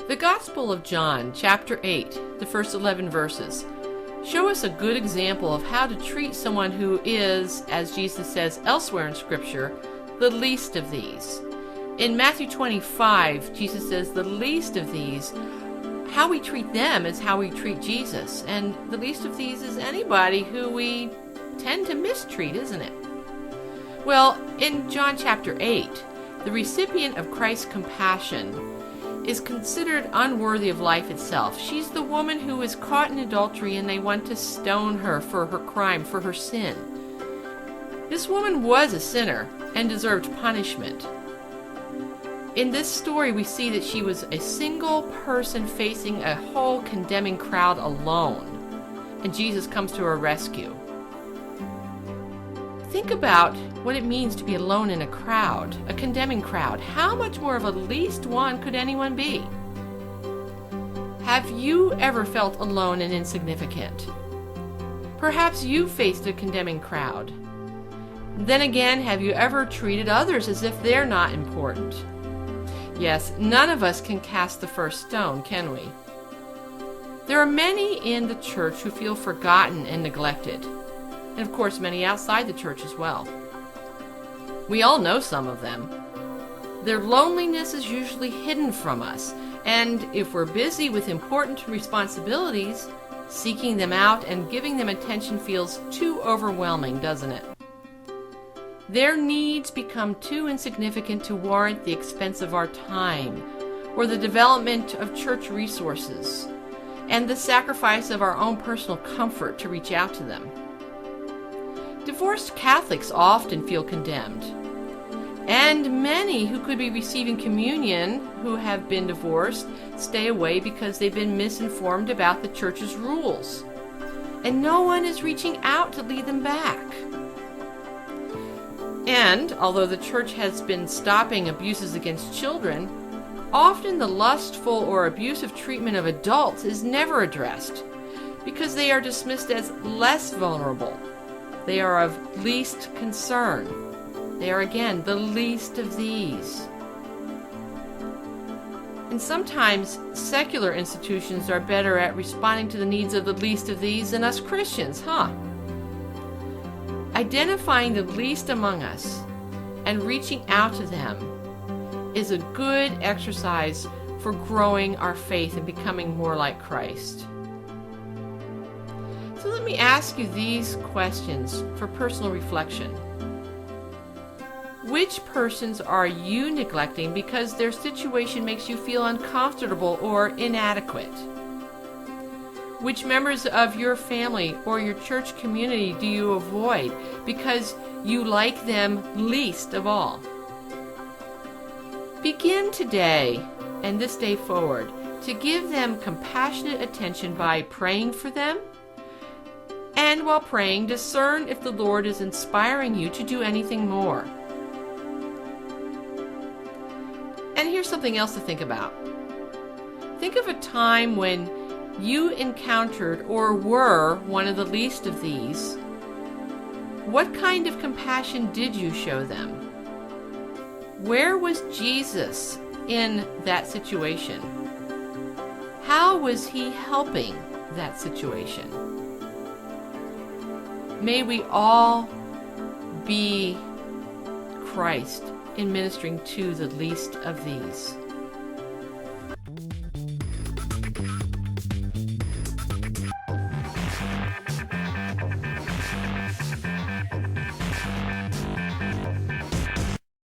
The Gospel of John, chapter 8, the first 11 verses, show us a good example of how to treat someone who is, as Jesus says elsewhere in Scripture, the least of these. In Matthew 25, Jesus says the least of these, how we treat them is how we treat Jesus. And the least of these is anybody who we tend to mistreat, isn't it? Well, in John chapter 8, the recipient of Christ's compassion is considered unworthy of life itself. She's the woman who is caught in adultery and they want to stone her for her crime, for her sin. This woman was a sinner and deserved punishment. In this story, we see that she was a single person facing a whole condemning crowd alone, and Jesus comes to her rescue. Think about what it means to be alone in a crowd, a condemning crowd. How much more of a least one could anyone be? Have you ever felt alone and insignificant? Perhaps you faced a condemning crowd. Then again, have you ever treated others as if they're not important? Yes, none of us can cast the first stone, can we? There are many in the church who feel forgotten and neglected. And of course, many outside the church as well. We all know some of them. Their loneliness is usually hidden from us, and if we're busy with important responsibilities, seeking them out and giving them attention feels too overwhelming, doesn't it? Their needs become too insignificant to warrant the expense of our time, or the development of church resources, and the sacrifice of our own personal comfort to reach out to them. Divorced Catholics often feel condemned, and many who could be receiving communion who have been divorced stay away because they've been misinformed about the church's rules, and no one is reaching out to lead them back. And although the church has been stopping abuses against children, often the lustful or abusive treatment of adults is never addressed because they are dismissed as less vulnerable. They are of least concern. They are, again, the least of these. And sometimes secular institutions are better at responding to the needs of the least of these than us Christians, huh? Identifying the least among us and reaching out to them is a good exercise for growing our faith and becoming more like Christ. So let me ask you these questions for personal reflection. Which persons are you neglecting because their situation makes you feel uncomfortable or inadequate? Which members of your family or your church community do you avoid because you like them least of all? Begin today and this day forward to give them compassionate attention by praying for them, and while praying, discern if the Lord is inspiring you to do anything more. And here's something else to think about. Think of a time when you encountered or were one of the least of these. What kind of compassion did you show them? Where was Jesus in that situation? How was he helping that situation? May we all be Christ in ministering to the least of these.